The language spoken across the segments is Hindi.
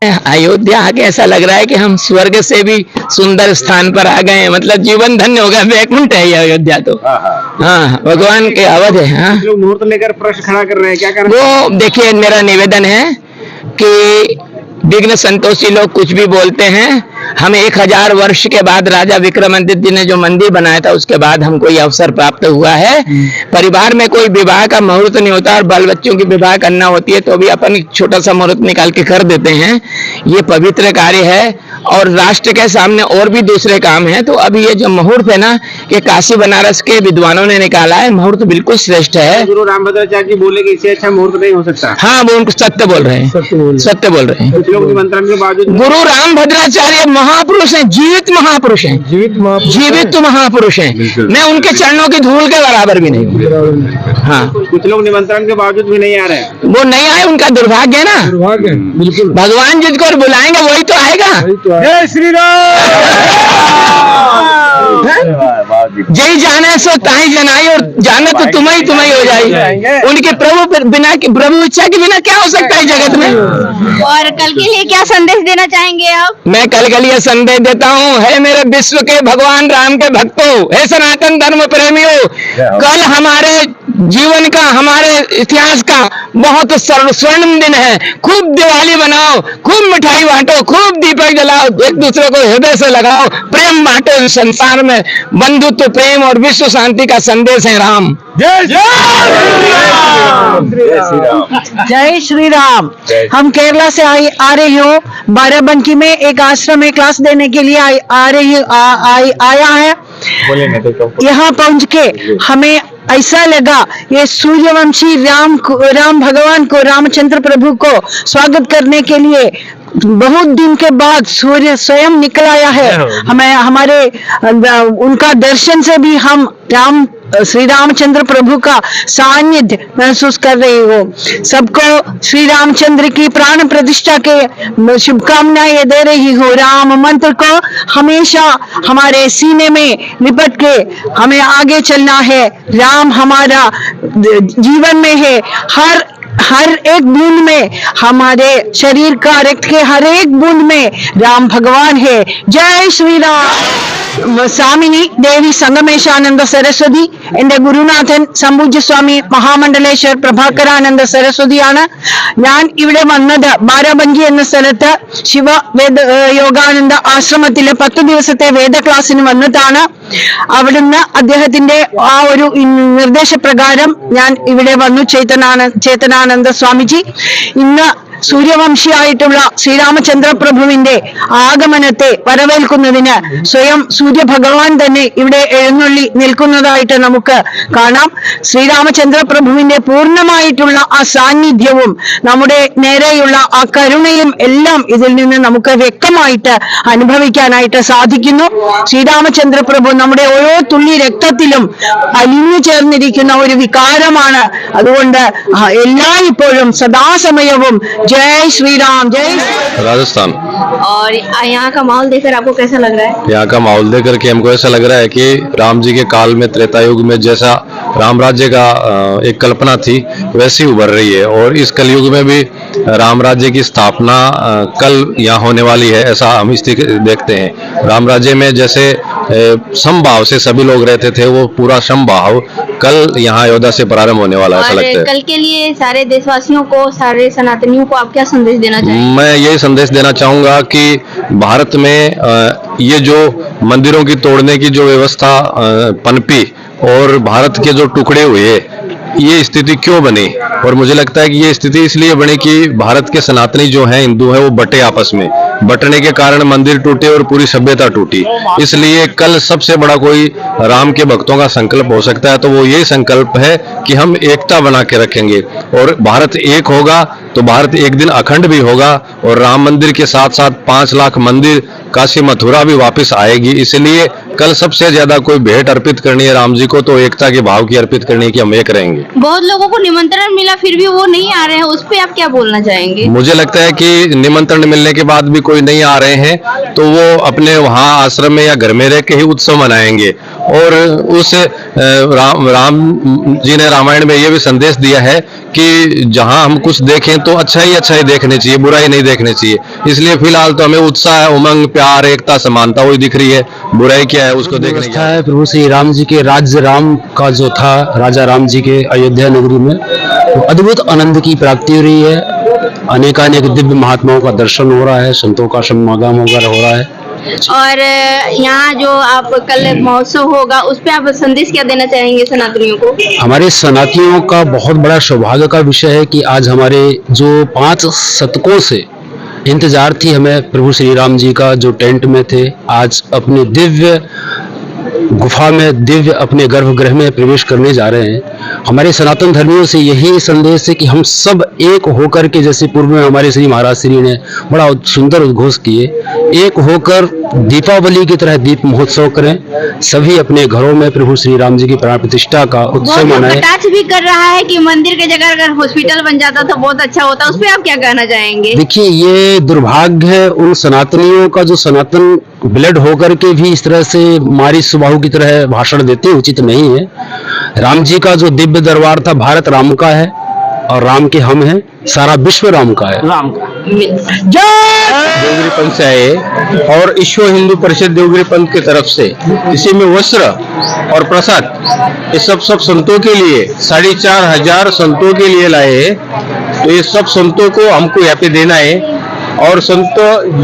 अयोध्या आके ऐसा लग रहा है कि हम स्वर्ग से भी सुंदर स्थान पर आ गए हैं। मतलब जीवन धन्य हो गया, वैकुंठ है ये अयोध्या तो। हाँ, भगवान के अवध है। हाँ, लोग मुहूर्त लेकर प्रश्न खड़ा कर रहे हैं, क्या कर रहे हैं? वो देखिए, मेरा निवेदन है कि विघ्न संतोषी लोग कुछ भी बोलते हैं। हम 1000 वर्ष के बाद राजा विक्रमादित्य जी ने जो मंदिर बनाया था, उसके बाद हमको ये अवसर प्राप्त हुआ है। परिवार में कोई विवाह का मुहूर्त नहीं होता और बाल बच्चों की विवाह करना होती है तो भी अपन छोटा सा मुहूर्त निकाल के कर देते हैं। ये पवित्र कार्य है और राष्ट्र के सामने और भी दूसरे काम है। तो अभी ये जो मुहूर्त है ना, ये काशी बनारस के विद्वानों ने निकाला है, मुहूर्त बिल्कुल श्रेष्ठ है। गुरु रामभद्राचार्य जी बोले कि इससे अच्छा मुहूर्त नहीं हो सकता। हाँ, वो उनको सत्य बोल रहे हैं, सत्य बोल रहे हैं। कुछ लोग निमंत्रण के बावजूद गुरु रामभद्राचार्य महापुरुष हैं, जीवित महापुरुष हैं, जीवित महापुरुष हैं। मैं उनके चरणों की धूल के बराबर भी नहीं हूँ। हाँ, कुछ लोग निमंत्रण के बावजूद भी नहीं आ रहे हैं। वो नहीं आए, उनका दुर्भाग्य है ना। दुर्भाग्य, बिल्कुल। भगवान जिसको बुलाएंगे वही तो आएगा। जय श्री जय जाने सो ताई जनाई, और जाने तो तुम्हें हो जाएगी। उनके प्रभु इच्छा के बिना क्या हो सकता है जगत में। और कल के लिए क्या संदेश देना चाहेंगे आप? मैं कल के लिए संदेश देता हूँ, है मेरे विश्व के भगवान राम के भक्तों, है सनातन धर्म प्रेमियों, कल हमारे जीवन का, हमारे इतिहास का बहुत स्वर्णिम दिन है। खूब दिवाली बनाओ, खूब मिठाई बांटो, खूब दीपक जलाओ, एक दूसरे को हृदय से लगाओ, प्रेम बांटो। संसार में बंधुत्व, प्रेम और विश्व शांति का संदेश है राम। जय जय श्री राम। हम केरला से आ रही हो, बाराबंकी में एक आश्रम में क्लास देने के लिए आया है। यहाँ पहुँच के हमें ऐसा लगा ये सूर्यवंशी राम भगवान को, रामचंद्र प्रभु को स्वागत करने के लिए बहुत दिन के बाद सूर्य स्वयं निकल आया है। हमें हमारे उनका दर्शन से भी हम श्री रामचंद्र प्रभु का सानिध्य महसूस कर रही हो। सबको श्री रामचंद्र की प्राण प्रतिष्ठा के शुभकामनाएं दे रही हो। राम मंत्र को हमेशा हमारे सीने में लिपट के हमें आगे चलना है। राम हमारा जीवन में है, हर एक बूंद में, हमारे शरीर का, रक्त के हर एक बूंद में राम भगवान है। जय श्री राम। സ്വാമിനി ദേവി സംഗമേശാനന്ദ സരസ്വതി, എന്റെ ഗുരുനാഥൻ സംപൂജ്യ സ്വാമി മഹാമണ്ഡലേശ്വർ പ്രഭാകരാനന്ദ സരസ്വതിയാണ്. ഞാൻ ഇവിടെ വന്നത് ബാരാബങ്കി എന്ന സ്ഥലത്ത് ശിവ യോഗാനന്ദ ആശ്രമത്തിലെ 10 ദിവസത്തെ വേദ ക്ലാസ്സിന് വന്നിട്ടാണ്. അവിടുന്ന് അദ്ദേഹത്തിന്റെ ആ ഒരു നിർദ്ദേശപ്രകാരം ഞാൻ ഇവിടെ വന്നു. ചേതനാനന്ദ സ്വാമിജി ഇന്ന് സൂര്യവംശിയായിട്ടുള്ള ശ്രീരാമചന്ദ്ര പ്രഭുവിന്റെ ആഗമനത്തെ വരവേൽക്കുന്നതിന് സ്വയം സൂര്യഭഗവാൻ തന്നെ ഇവിടെ എഴുന്നള്ളി നിൽക്കുന്നതായിട്ട് നമുക്ക് കാണാം. ശ്രീരാമചന്ദ്ര പ്രഭുവിന്റെ പൂർണ്ണമായിട്ടുള്ള ആ സാന്നിധ്യവും നമ്മുടെ നേരെയുള്ള ആ കരുണയും എല്ലാം ഇതിൽ നിന്ന് നമുക്ക് വ്യക്തമായിട്ട് അനുഭവിക്കാനായിട്ട് സാധിക്കുന്നു. ശ്രീരാമചന്ദ്ര പ്രഭു നമ്മുടെ ഓരോ തുള്ളി രക്തത്തിലും അലിഞ്ഞു ചേർന്നിരിക്കുന്ന ഒരു വികാരമാണ്. അതുകൊണ്ട് എല്ലായ്പ്പോഴും സദാസമയവും जय श्री राम। जय राजस्थान। और यहाँ का माहौल देखकर आपको कैसा लग रहा है? यहाँ का माहौल देकर के हमको ऐसा लग रहा है कि राम जी के काल में, त्रेता युग में जैसा राम राज्य का एक कल्पना थी वैसी उभर रही है, और इस कलयुग में भी राम राज्य की स्थापना कल यहाँ होने वाली है, ऐसा हम स्थिति देखते हैं। राम राज्य में जैसे समभाव से सभी लोग रहते थे, वो पूरा समभाव कल यहाँ अयोध्या से प्रारंभ होने वाला है, ऐसा लगता है। कल के लिए सारे देशवासियों को, सारे सनातनियों को आप क्या संदेश देना चाहेंगे? मैं यही संदेश देना चाहूंगा कि भारत में ये जो मंदिरों की तोड़ने की जो व्यवस्था पनपी और भारत के जो टुकड़े हुए, ये स्थिति क्यों बनी, और मुझे लगता है कि ये स्थिति इसलिए बनी कि भारत के सनातनी जो हैं, हिंदू हैं, वो बटे आपस में। बटने के कारण मंदिर टूटे और पूरी सभ्यता टूटी। इसलिए कल सबसे बड़ा कोई राम के भक्तों का संकल्प हो सकता है, तो वो यही संकल्प है कि हम एकता बना के रखेंगे, और भारत एक होगा तो भारत एक दिन अखंड भी होगा, और राम मंदिर के साथ साथ 5 लाख मंदिर, काशी मथुरा भी वापस आएगी। इसलिए कल सबसे ज्यादा कोई भेंट अर्पित करनी है राम जी को, तो एकता के भाव की अर्पित करनी है कि हम एक रहेंगे। बहुत लोगों को निमंत्रण मिला फिर भी वो नहीं आ रहे हैं, उस पे आप क्या बोलना चाहेंगे? मुझे लगता है कि निमंत्रण मिलने के बाद भी कोई नहीं आ रहे हैं, तो वो अपने वहाँ आश्रम में या घर में रह के ही उत्सव मनाएंगे। और उस राम जी ने रामायण में ये भी संदेश दिया है कि जहां हम कुछ देखें तो अच्छा ही देखने चाहिए, बुराई नहीं देखने चाहिए। इसलिए फिलहाल तो हमें उत्साह, उमंग, प्यार, एकता, समानता वही दिख रही है। बुराई क्या है उसको देखने व्यवस्था है प्रभु श्री राम जी के राज्य राम का जो था, राजा राम जी के अयोध्या नगरी में तो अद्भुत आनंद की प्राप्ति हो रही है। अनेकानेक दिव्य महात्माओं का दर्शन हो रहा है, संतों का समागम वगैरह हो रहा है। और यहाँ जो आप कल महोत्सव होगा उस पे आप संदेश क्या देना चाहेंगे सनातनियों को? हमारे सनातनियों का बहुत बड़ा सौभाग्य का विषय है कि आज हमारे जो 5 शतकों से इंतजार थी हमें प्रभु श्री राम जी का, जो टेंट में थे, आज अपने दिव्य गुफा में, दिव्य अपने गर्भगृह में प्रवेश करने जा रहे हैं। हमारे सनातन धर्मियों से यही संदेश है कि हम सब एक होकर के, जैसे पूर्व में हमारे श्री महाराज श्री ने बड़ा सुंदर उद्घोष किए, एक होकर दीपावली की तरह दीप महोत्सव करें। सभी अपने घरों में प्रभु श्री राम जी की प्राण प्रतिष्ठा का उत्सव मनाएं। कटाक्ष भी कर रहा है कि मंदिर के जगह अगर हॉस्पिटल बन जाता तो बहुत अच्छा होता, उस पर आप क्या कहना चाहेंगे? देखिए, ये दुर्भाग्य है उन सनातनियों का जो सनातन ब्लड होकर के भी इस तरह से मारी सुबाहु की तरह भाषण देते, उचित नहीं है। राम जी का जो दिव्य दरबार था, भारत राम का है और राम के हम हैं, सारा विश्व राम का है। देवगिरी पंथ से आए और विश्व हिंदू परिषद देवगिरी पंथ की तरफ से इसी में वस्त्र और प्रसाद ये सब संतों के लिए 4500 संतों के लिए लाए। तो ये सब संतों को हमको यहाँ पे देना है और संत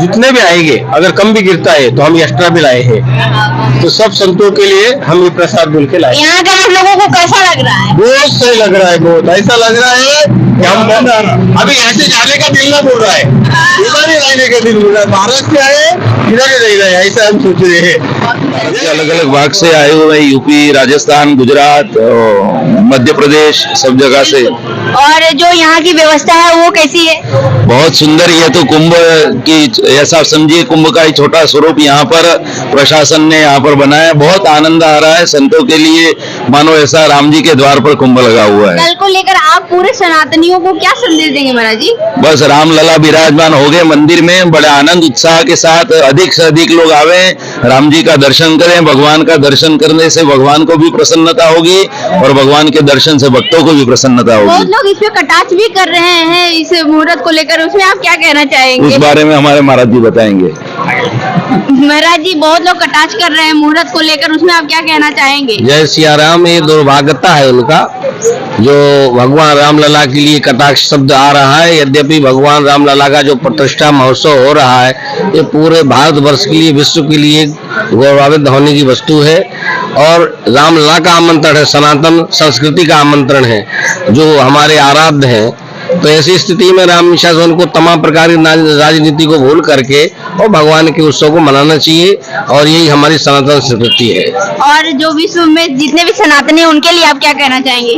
जितने भी आएंगे, अगर कम भी गिरता है तो हम एक्स्ट्रा भी लाए हैं। तो सब संतों के लिए हम ये प्रसाद बोल के लाए। यहाँ का आप लोगों को कैसा लग रहा है? बहुत सही लग रहा है, बहुत ऐसा लग रहा है कि हम अभी ऐसे जाने का दिल ना बोल रहा है, इधर ही रहने का दिल बोल रहा है। भारत से आए इधर ही रह रहे हैं, ऐसा हम सोच रहे हैं। अलग अलग भाग से आए हुए, यूपी, राजस्थान, गुजरात, मध्य प्रदेश, सब जगह से। और जो यहाँ की व्यवस्था है वो कैसी है? बहुत सुंदर। ये तो कुंभ की, ऐसा समझिए कुंभ का ही छोटा स्वरूप यहाँ पर प्रशासन ने यहाँ पर बनाया। बहुत आनंद आ रहा है संतों के लिए, मानो ऐसा राम जी के द्वार पर कुंभ लगा हुआ है। कल को लेकर आप पूरे सनातनियों को क्या संदेश देंगे महाराज जी? बस राम लला विराजमान हो गए मंदिर में, बड़े आनंद उत्साह के साथ अधिक से अधिक लोग आवे, राम जी का दर्शन करें। भगवान का दर्शन करने से भगवान को भी प्रसन्नता होगी और भगवान के दर्शन से भक्तों को भी प्रसन्नता बहुत होगी। लोग इस पे कटाक्ष भी कर रहे हैं इस मुहूर्त को लेकर, उसमें आप क्या कहना चाहेंगे? उस बारे में हमारे महाराज जी बताएंगे। महाराज जी, बहुत लोग कटाक्ष कर रहे हैं मुहूर्त को लेकर, उसमें आप क्या कहना चाहेंगे? जय सिया राम। ये दुर्भाग्यता है उनका, जो भगवान रामलला के लिए कटाक्ष शब्द आ रहा है। यद्यपि भगवान रामलला का जो प्रतिष्ठा महोत्सव हो रहा है, ये पूरे भारतवर्ष के लिए, विश्व के लिए गौरवान्वित होने की वस्तु है और रामलला का आमंत्रण है, सनातन संस्कृति का आमंत्रण है, जो हमारे आराध्य हैं। तो ऐसी स्थिति में राम शासन को तमाम प्रकार की राजनीति को भूल करके और भगवान के उत्सव को मनाना चाहिए और यही हमारी सनातन संस्कृति है। और जो विश्व में जितने भी सनातनी हैं उनके लिए आप क्या कहना चाहेंगे?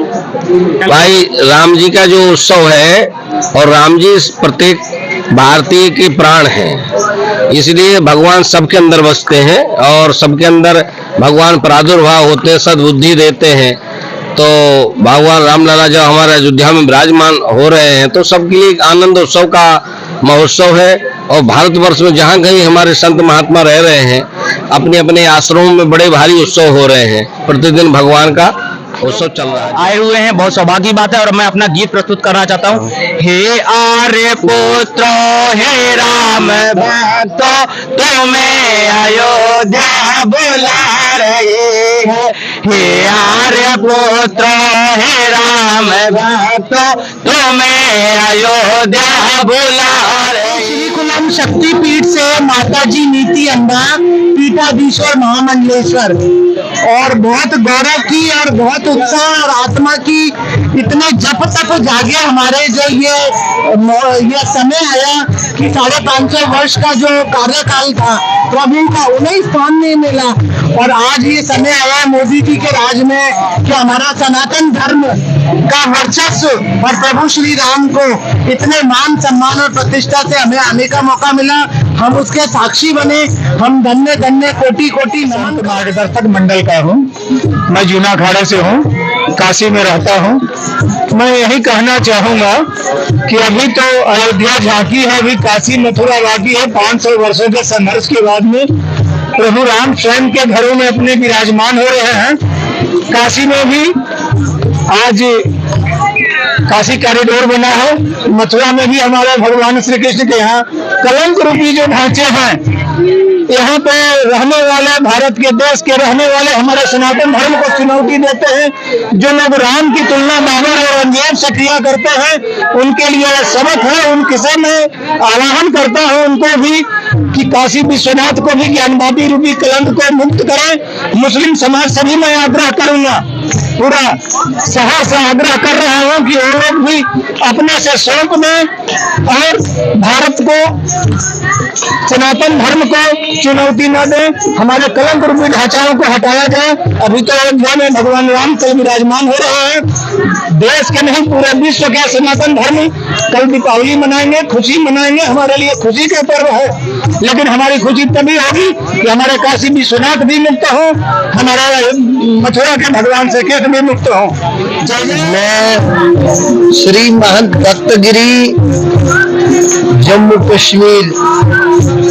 भाई, राम जी का जो उत्सव है और राम जी प्रत्येक भारतीय के प्राण हैं, इसलिए भगवान सबके अंदर बसते हैं और सबके अंदर भगवान प्रादुर्भाव होते हैं, सद्बुद्धि देते हैं। तो भगवान रामलला जब हमारे अयोध्या में विराजमान हो रहे हैं तो सबके लिए आनंद उत्सव का महोत्सव है। और भारतवर्ष में जहाँ कहीं हमारे संत महात्मा रह रहे हैं, अपने अपने आश्रमों में बड़े भारी उत्सव हो रहे हैं, प्रतिदिन भगवान का उत्सव चल रहा है। आए हुए हैं, बहुत सौभाग्य की बात है। और मैं अपना गीत प्रस्तुत करना चाहता हूँ। हे आर्य पुत्र हे राम भक्त, तुम्हें अयोध्या बुला रहे हैं। हे आर्य पुत्र हे राम भक्त, तुम्हें अयोध्या बुला रहे हैं। श्री कुलम शक्तिपीठ से माता जी नीति अम्बा पीठाधीश्वर महामंडलेश्वर, और बहुत गौरव की और बहुत उत्साह और आत्मा की इतने जप तप जागे हमारे, जो ये समय आया कि 550 वर्ष का जो कार्यकाल था प्रभु का, उन्हें स्थान नहीं मिला। और आज ये समय आया मोदी जी के राज में कि हमारा सनातन धर्म का वर्चस्व और प्रभु श्री राम को इतने मान सम्मान और प्रतिष्ठा से हमें आने का मौका मिला। हम उसके साक्षी बने। हम धन्य धन्य कोटि कोटि नमन। मार्गदर्शक मंडल का हूँ, मैं जूना अखाड़े से हूँ, काशी में रहता हूँ। मैं यही कहना चाहूँगा कि अभी तो अयोध्या झांकी है, अभी काशी मथुरा बाकी है। 500 वर्षों के संघर्ष के बाद में प्रभु राम स्वयं के घरों में अपने विराजमान हो रहे हैं। काशी में भी आज काशी कॉरिडोर बना है। मथुरा में भी हमारे भगवान श्री कृष्ण के यहाँ कलंक रूपी जो ढांचे हैं, यहाँ पे रहने वाले, भारत के देश के रहने वाले हमारे सनातन धर्म को चुनौती देते हैं। जो लोग राम की तुलना बाबर और औरंगजेब से किया करते हैं, उनके लिए सबक है। उनके से मैं आह्वान करता हूँ उनको भी कि काशी विश्वनाथ को भी ज्ञानवापी रूपी कलंक को मुक्त करें। मुस्लिम समाज से भी मैं आग्रह करूंगा, पूरा शहर से आग्रह कर रहा हूँ कि वो लोग भी अपने से सौंप दें और भारत को, सनातन धर्म को चुनौती न दें। हमारे कलंक रूपी ढांचाओं को हटाया जाए। अभी तो अयोध्या में भगवान राम कल विराजमान हो रहे हैं। देश के नहीं, पूरे विश्व के सनातन धर्म कल दीपावली मनाएंगे, खुशी मनाएंगे। हमारे लिए खुशी का पर्व है, लेकिन हमारी खुशी तभी होगी कि हमारे काशी विश्वनाथ भी मुक्त हो, हमारा मथुरा के भगवान श्री कृष्ण भी मुक्त हो। मैं श्री महंत दत्तगिरी जम्मू कश्मीर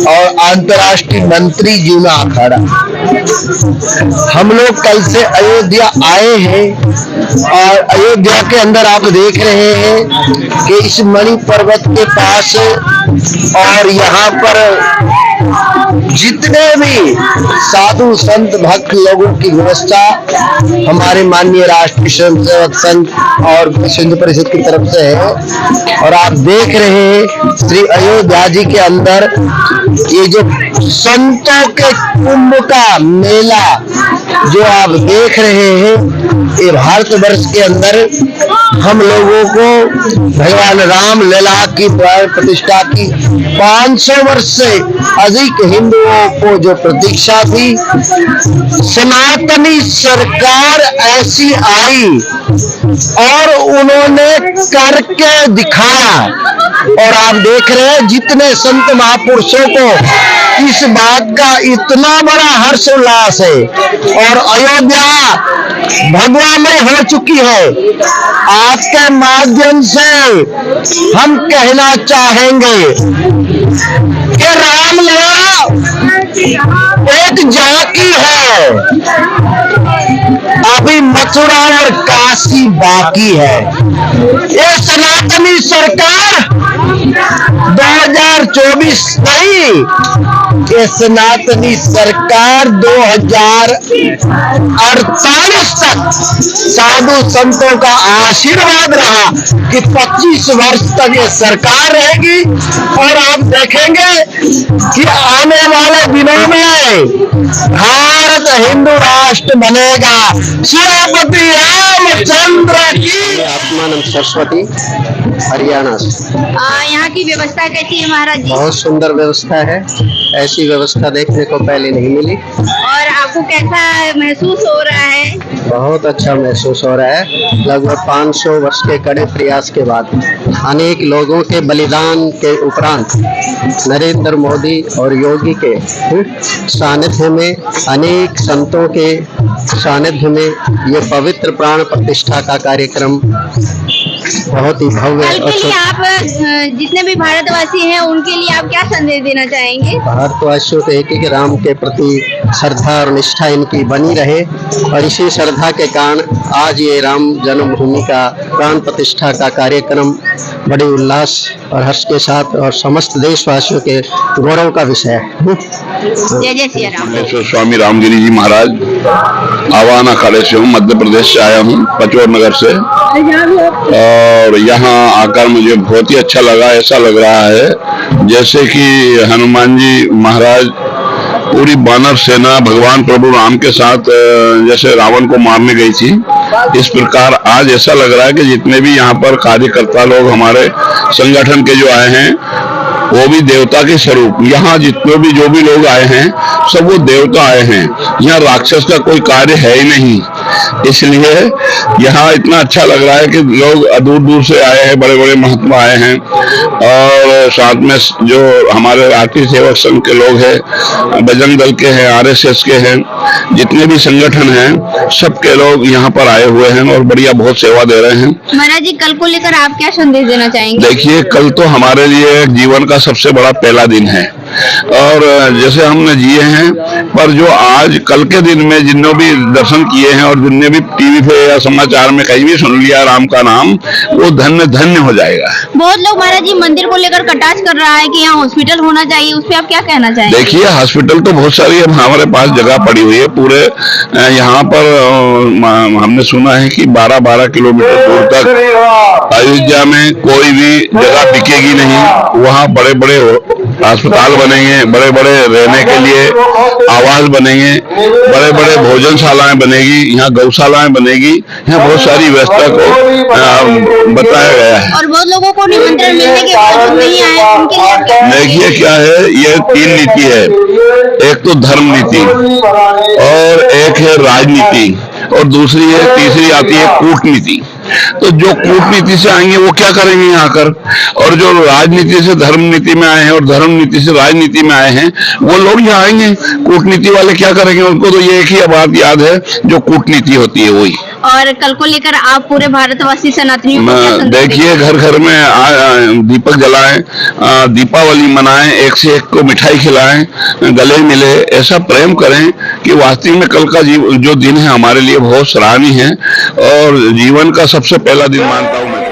और अंतर्राष्ट्रीय मंत्री जूना अखाड़ा, हम लोग कल से अयोध्या आए हैं और अयोध्या के अंदर आप देख रहे हैं कि इस मणि पर्वत के पास और यहाँ पर जितने भी साधु संत भक्त लोगों की व्यवस्था हमारे माननीय राष्ट्रीय स्वयंसेवक संघ और सिंधु परिषद की तरफ से है। और आप देख रहे हैं श्री अयोध्या जी के अंदर ये जो संतों के कुंभ का मेला जो आप देख रहे हैं, ये भारतवर्ष के अंदर हम लोगों को भगवान राम लला की प्राण प्रतिष्ठा की 500 वर्ष से अधिक हिंदुओं को जो प्रतीक्षा थी, सनातनी सरकार ऐसी आई और उन्होंने करके दिखाया। और आप देख रहे हैं जितने संत महापुरुषों को इस बात का इतना बड़ा हर्षोल्लास है और अयोध्या भगवामय हो चुकी है। आपके माध्यम से हम कहना चाहेंगे कि रामलला एक झांकी है, अभी मथुरा और काशी बाकी है। ये सनातनी सरकार 2024 नहीं, ये सनातनी सरकार 2048 तक साधु संतों का आशीर्वाद रहा कि 25 वर्ष तक ये सरकार रहेगी। और आप देखेंगे कि आने वाले दिनों में भारत हिंदू राष्ट्र बनेगा। श्रीपति रामचंद्र की। आत्मानंद सरस्वती, हरियाणा से। यहाँ की व्यवस्था कैसी है महाराज जी? बहुत सुंदर व्यवस्था है, ऐसी व्यवस्था देखने को पहले नहीं मिली। और आपको कैसा महसूस हो रहा है? बहुत अच्छा महसूस हो रहा है। लगभग 500 वर्ष के कड़े प्रयास के बाद, अनेक लोगों के बलिदान के उपरांत, नरेंद्र मोदी और योगी के सानिध्य में, अनेक संतों के सानिध्य में ये पवित्र प्राण प्रतिष्ठा का कार्यक्रम बहुत ही भव्य कल के लिए आप जितने भी भारतवासी हैं उनके लिए आप क्या संदेश देना चाहेंगे? भारतवासियों को एक ही राम के प्रति श्रद्धा और निष्ठा इनकी बनी रहे और इसी श्रद्धा के कारण आज ये राम जन्मभूमि का प्राण प्रतिष्ठा का कार्यक्रम बड़े उल्लास और हर्ष के साथ और समस्त देशवासियों के गौरव का विषय है। जय जय श्री राम। स्वामी रामगिरी जी महाराज आवाना अखाड़े से हूँ, मध्य प्रदेश से आया हूँ, पचौर नगर से। और यहाँ आकर मुझे बहुत ही अच्छा लगा। ऐसा लग रहा है जैसे कि हनुमान जी महाराज पूरी वानर सेना भगवान प्रभु राम के साथ जैसे रावण को मारने गई थी, इस प्रकार आज ऐसा लग रहा है कि जितने भी यहाँ पर कार्यकर्ता लोग हमारे संगठन के जो आए हैं वो भी देवता के स्वरूप। यहाँ जितने भी जो भी लोग आए हैं सब वो देवता आए हैं। यहाँ राक्षस का कोई कार्य है ही नहीं, इसलिए यहाँ इतना अच्छा लग रहा है कि लोग दूर दूर से आए हैं, बड़े बड़े महात्मा आए हैं। और साथ में जो हमारे राष्ट्रीय सेवक संघ के लोग हैं, बजरंग दल के हैं, RSS के हैं, जितने भी संगठन हैं सबके लोग यहाँ पर आए हुए हैं और बढ़िया बहुत सेवा दे रहे हैं। महाराज जी कल को लेकर आप क्या संदेश देना चाहेंगे? देखिए, कल तो हमारे लिए जीवन का सबसे बड़ा पहला दिन है। और जैसे हमने जिए हैं, पर जो आज कल के दिन में जिन्होंने भी दर्शन किए हैं और जिनने भी टीवी पे या समाचार में कहीं भी सुन लिया राम का नाम, वो धन्य धन्य हो जाएगा। बहुत लोग महाराज जी मंदिर को लेकर कटाक्ष कर रहा है कि यहाँ हॉस्पिटल होना चाहिए, उस पर आप क्या कहना चाहेंगे? देखिए, हॉस्पिटल तो बहुत सारी अब हमारे पास जगह पड़ी हुई है। पूरे यहाँ पर हमने सुना है कि 12-12 किलोमीटर दूर तक अयोध्या में कोई भी जगह बिकेगी नहीं। वहाँ बड़े बड़े अस्पताल बनेंगे, बड़े बड़े रहने के लिए आवास बनेंगे, बड़े बड़े भोजनशालाएं बनेगी, यहाँ गौशालाएं बनेगी, यहाँ बहुत सारी व्यवस्था को बताया गया है। और बहुत लोगों को निमंत्रण मिलने के बावजूद नहीं आए, उनके लिए आप क्या? देखिए क्या है, ये 3 नीति है। एक तो धर्म नीति, और एक है राजनीति, और दूसरी है, तीसरी आती है कूटनीति। तो जो कूटनीति से आएंगे वो क्या करेंगे यहाँ आकर, और जो राजनीति से धर्म नीति में आए हैं और धर्म नीति से राजनीति में आए हैं वो लोग यहाँ आएंगे। कूटनीति वाले क्या करेंगे? उनको तो ये एक ही बात याद है, जो कूटनीति होती है वही। और कल को लेकर आप पूरे भारतवासी सनातनियों को क्या संदेश देखिए, घर घर में दीपक जलाएं, दीपावली मनाएं, एक से एक को मिठाई खिलाएं, गले मिले, ऐसा प्रेम करें कि वास्तव में कल का जो दिन है हमारे लिए बहुत सराहनीय है और जीवन का सबसे पहला दिन मानता हूँ मैं।